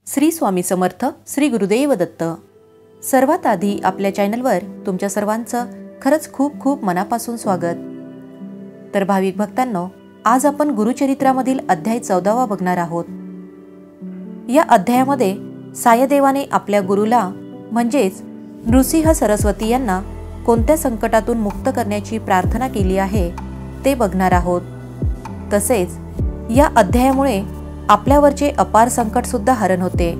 श्री स्वामी समर्थ, श्री गुरुदेव दत्त। सर्वात आधी आपल्या चॅनलवर तुमच्या सर्वांचं खरंच खूप खूप मनापासून स्वागत। तर भाविक भक्तांनो, आज आपण गुरुचरित्रामधील अध्याय 14वा बघणार आहोत। या अध्यायामध्ये सायदेवाने आपल्या गुरुला म्हणजेच नृसिंह सरस्वती यांना कोणत्या संकटातून मुक्त करण्याची प्रार्थना केली आहे ते बघणार आहोत। तसेच या अध्यायामुळे आपल्यावरचे अपार संकट सुद्धा हरण होते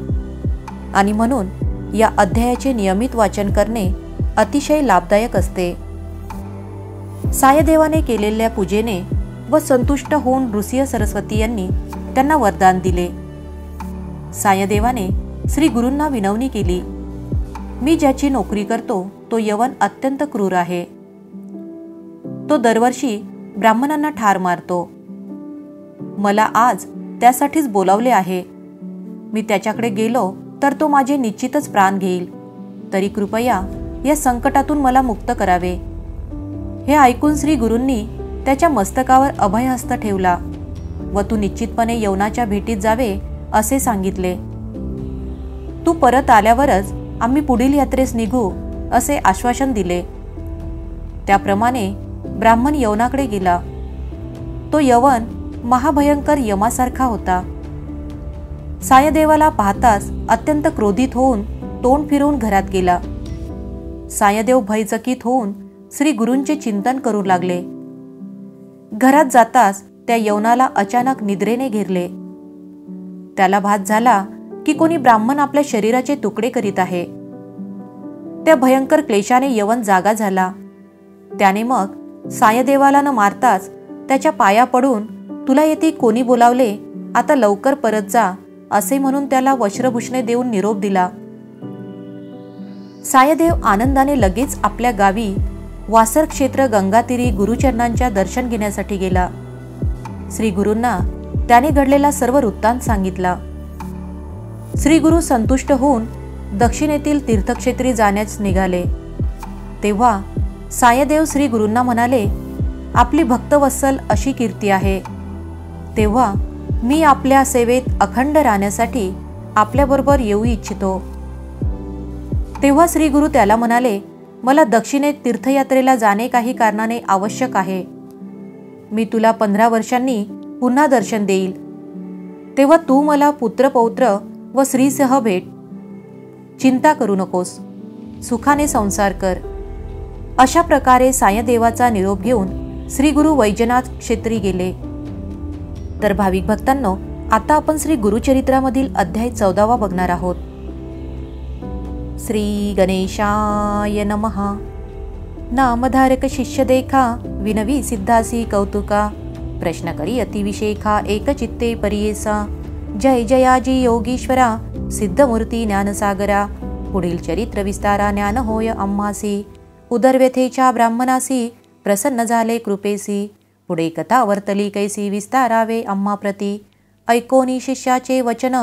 आणि म्हणून या अध्यायाचे नियमित वाचन करणे अतिशय लाभदायक असते। सायदेवाने केलेल्या पूजेने व संतुष्ट होऊन नृसिंह सरस्वती यांनी त्यांना वरदान दिले। सायदेवाने श्री गुरूंना विनवणी केली, मी ज्याची नोकरी करतो तो यवन अत्यंत क्रूर आहे। तो दरवर्षी ब्राह्मणांना ठार मारतो। मला आज त्यासाठीच बोलावले आहे। मी त्याच्याकडे गेलो तर तो माझे निश्चितच प्राण घेईल, तरी कृपया या संकटातून मला मुक्त करावे। हे ऐकून श्री गुरूंनी त्याच्या मस्तकावर अभयहस्त ठेवला व तू निश्चितपणे यवनाच्या भेटीत जावे असे सांगितले। तू परत आल्यावरच आम्ही पुढील यात्रेस निघू असे आश्वासन दिले। त्याप्रमाणे ब्राह्मण यवनाकडे गेला। तो यवन महाभयंकर यमासारखा होता। सायदेवाला पाहताच अत्यंत क्रोधित होऊन तोंड फिरवून घरात गेला। सायदेव भयचकित होऊन श्री गुरूंचे चिंतन करू लागले। घरात जाताच त्या यवनाला अचानक निद्रेने घेरले। त्याला भास झाला की कोणी ब्राह्मण आपल्या शरीराचे तुकडे करीत आहे। त्या भयंकर क्लेशाने यवन जागा झाला। त्याने मग सायदेवाला न मारताच त्याच्या पाया पडून तुला येथे कोणी बोलावले, आता लवकर परत जा असे म्हणून त्याला वस्त्रभूषणे देऊन निरोप दिला। सायदेव आनंदाने लगेच आपल्या गावी वासर क्षेत्र गंगातीरी गुरुचरणांच्या दर्शन घेण्यासाठी गेला। श्री गुरूंना त्याने घडलेला सर्व वृत्तांत सांगितला। श्री गुरु संतुष्ट होऊन दक्षिणेतील तीर्थक्षेत्री जाण्यास निघाले। तेव्हा सायदेव श्री गुरूंना म्हणाले, आपली भक्तवत्सल अशी कीर्ती आहे, तेव्हा मी आपल्या सेवेत अखंड राहण्यासाठी आपल्याबरोबर येऊ इच्छितो। तेव्हा श्री गुरु त्याला म्हणाले, मला दक्षिणेत तीर्थयात्रेला जाणे काही कारणाने आवश्यक आहे। मी तुला 15 वर्षांनी पुन्हा दर्शन देईल, तेव्हा तू मला पुत्रपौत्र व स्त्रीसह भेट। चिंता करू नकोस, सुखाने संसार कर। अशा प्रकारे सायदेवाचा निरोप घेऊन श्री गुरु वैजनाथ क्षेत्री गेले। तर भाविक भक्तांनो, आता आपण श्री गुरुचरित्रामधील अध्याय 14वा बघणार आहोत। श्री गणेशाय नमः। नामधारक शिष्य देखा, विनवी सिद्धासी कौतुका। प्रश्न करी अतिविशेखा, एकचित्ते परियेसा। जय जयाजी योगीश्वरा, सिद्धमूर्ती ज्ञानसागरा। पुढील चरित्र विस्तारा, ज्ञान होय आम्हासी। उदरव्यथेच्या ब्राह्मणासी, प्रसन्न झाले कृपेसी। पुढे कथा वर्तली कैसी, विस्तारावे आम्हा प्रती। ऐकोनी शिष्याचे वचन,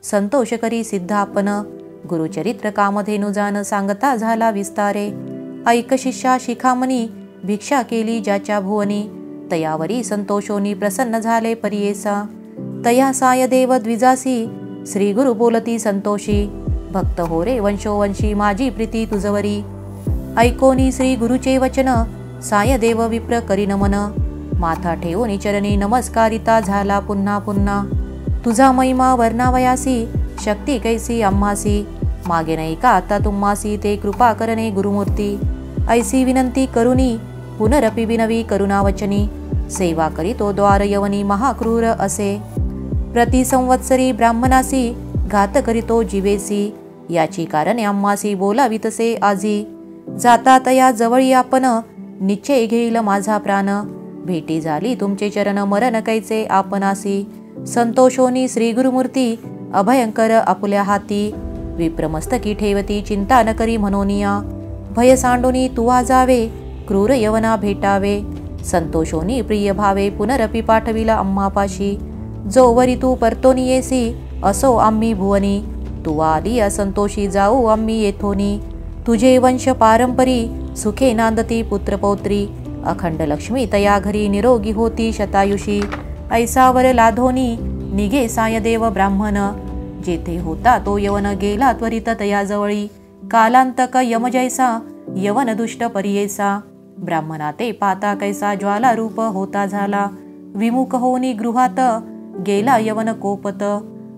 संतोष करी सिद्धापन। गुरुचरित्र कामधेनु जान, सांगता झाला विस्तारे। ऐक शिष्या शिखामणी, भिक्षा केली ज्याच्या भुवनी। तयावरी संतोषोनी, प्रसन्न झाले परियेसा। तया सायदेव द्विजासी, श्री गुरु बोलती संतोषी। भक्त हो रे वंशोवंशी, माझी प्रीती तुझवरी। ऐकोनी श्री गुरुचे वचन, सायदेव विप्र करी नमन। माथा ठेवून चरणी, नमस्कारिता झाला पुन्हा पुन्हा। तुझा महिमा वर्णावयासी, शक्ती कैसी आम्हासी। मागे नाही का आता तुम्हासी, ते कृपा करणे गुरुमूर्ती। ऐसी विनंती करुनी, पुनरपि विनवी करुणावचनी। सेवा करीतो द्वार यवनी, महाक्रूर असे। प्रति संवत्सरी ब्राह्मणासी, घात करीतो जीवेसी। याची कारणे आम्हासी, बोलावितसे आजी। जाता तया जवळी आपण, निश्चय घेईल माझा प्राण। भेटी झाली तुमचे चरण, मरण कैचे आपणासी। संतोषोनी श्री गुरुमूर्ती, अभयंकर आपुल्या हाती। विप्रमस्तकी ठेवती, चिंता न करी मनोनिया। भय सांडोनी तुवा जावे, क्रूर यवना भेटावे। संतोषोनी प्रिय भावे, पुनरपि पाठविला आम्हापाशी। जोवरी तू परतोनी येसी, असो आम्ही भुवनी। तुवा आली असंतोषी, जाऊ आम्ही येथोनी। तुझे वंश पारंपरी, सुखे नांदती पुत्रपौत्री। अखंड लक्ष्मी तया घरी, निरोगी होती शतायुषी। ऐसावर लाधोनी, निघे सायदेव ब्राह्मण। जेथे होता तो यवन गेला त्वरित तयाजवळी, कालांतक यम जैसा यवन दुष्ट परियेसा, ब्राह्मणा ते पाता कैसा ज्वाला रूप होता झाला, विमुख होनी गृहात गेला यवन कोपत,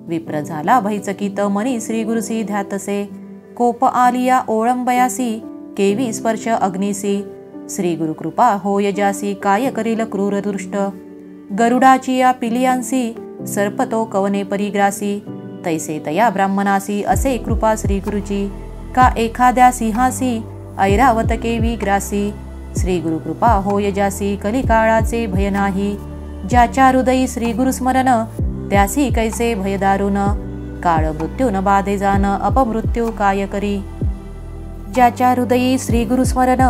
विप्र झाला भैचकित मनी श्री गुरुसी ध्यातसे, कोप आलिया ओळंबयासी केवी स्पर्श अग्निसी, श्री गुरुकृपा होय जासी काय करील क्रूर दृष्ट, गरुडाची या पिलियांसी सर्पतो कवने परिग्रासी, तैसे तया ब्राह्मणासी असे कृपा श्री गुरुची, का एखाद्या सिंहासी ऐरावत केवी ग्रासी, श्री गुरुकृपा होय जासी कलिकाळाचे भय नाही, ज्याच्या हृदयी श्री गुरुस्मरण त्यासी कैसे भय दारुण, काळ मृत्यू न बाधे जाण अपमृत्यू काय करी, ज्याच्या हृदयी श्री गुरुस्मरण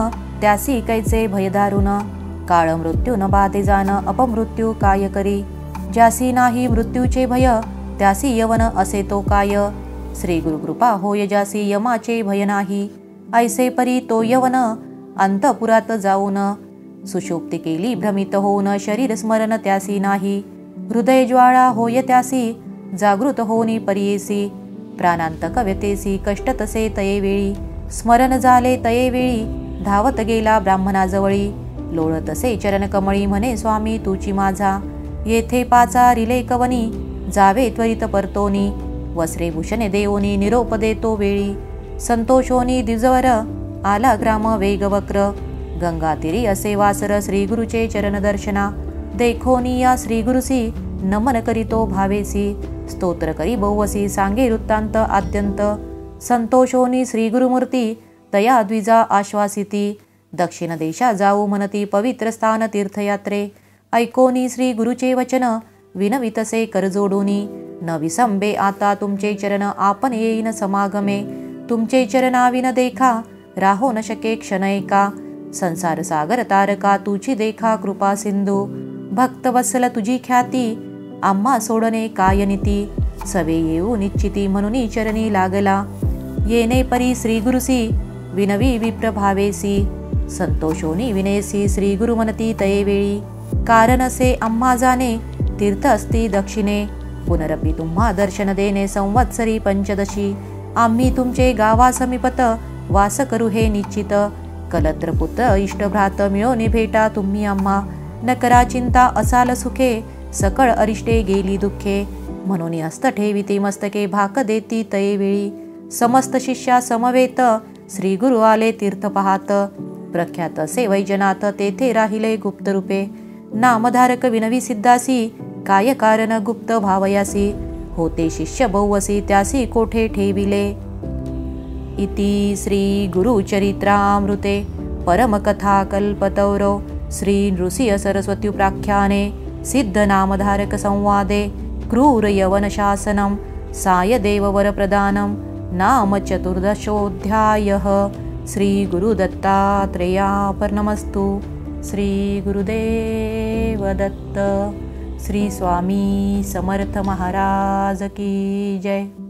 त्यासी कैसे भय दारुण, काळ मृत्यू न बाधे जाण अपमृत्यू काय करी, ज्यासी नाही मृत्यूचे भय त्यासी यवन असे तो काय, श्री गुरुकृपा होय जासी यमाचे भय नाही, ऐसे परी तो यवन अंतपुरात जाऊन, सुषुप्ती केली भ्रमित होऊन शरीर स्मरण त्यासी नाही, हृदय ज्वाळा होय त्यासी जागृत होनी परियेसी, प्राणांतक व्यतेसी कष्ट तसे तये वेळी, स्मरण झाले तये वेळी धावत गेला ब्राह्मणाजवळी, लोळतसे चरण कमळी म्हणे स्वामी तुची माझा, येथे पाचा रिले कवनी जावे त्वरित परतोनी, वस्त्रे भूषणे देवोनी निरोप देतो वेळी, संतोषोनी द्विजवर आला ग्राम वेगवक्र, गंगातीरी असे वासर श्री गुरुचे चरण दर्शना, देखोनी या श्री गुरुसी नमन करीतो भावेसी, स्तोत्र करी बहुवसी सांगे वृत्तांत आद्यंत, संतोषोनी श्री गुरुमूर्ती तया द्विजा आश्वासिती, दक्षिण देशा जाऊ म्हणती पवित्र स्थान तीर्थयात्रे, ऐकोनी श्री गुरुचे वचन विनवितसे करजोडूनी, न विसंबे आता तुमचे चरण आपण येईन समागमे, तुमचे चरणाविन देखा राहो न शके क्षण एका, संसार सागर तारका तुझी देखा कृपा सिंधू, भक्त वत्सल तुझी ख्याती आम्हा सोडणे काय नीती, सवे येऊ निश्चिती म्हणून चरणी लागला, येणे परी श्री गुरुसी विनवी विप्र भावेसी, संतोषोनी विनेसी श्री गुरु म्हणती तये वेळी, कारण असे आम्हा जाणे तीर्थ असती दक्षिणे, पुनरपी तुम्हा दर्शन देणे संवत्सरी पंचदशी, आम्ही तुमचे गावा समीपत वास करू हे निश्चित, कलत्र पुत्र इष्टभ्रात मिळोनी भेटा तुम्ही आम्हा, न करा चिंता असाल सुखे सकळ अरिष्टे गेली दुःखे, म्हणून हस्त ठेविती मस्तके भाक देती तये वेळी, समस्त शिष्या समवेत श्री गुरु आले तीर्थ पाहात, प्रख्यात असे वैजनाथ तेथे राहिले गुप्त रूपे, नामधारक विनवी सिद्धासी काय कारण गुप्त भावयासी, होते शिष्य बहुवसी त्यासी कोठे ठेविले, इति श्री गुरुचरित्रामृते परमकथा कल्पतौरो श्री नृसिंह सरस्वत्युपाख्याने सिद्धनामधारक संवादे क्रूर यवन शासनं सायदेव वरप्रदानं नाम चतुर्दशोऽध्यायः। श्री गुरुदत्तात्रेयार्पणमस्तु। श्री गुरुदेव दत्त। श्री स्वामी समर्थ महाराज की जय।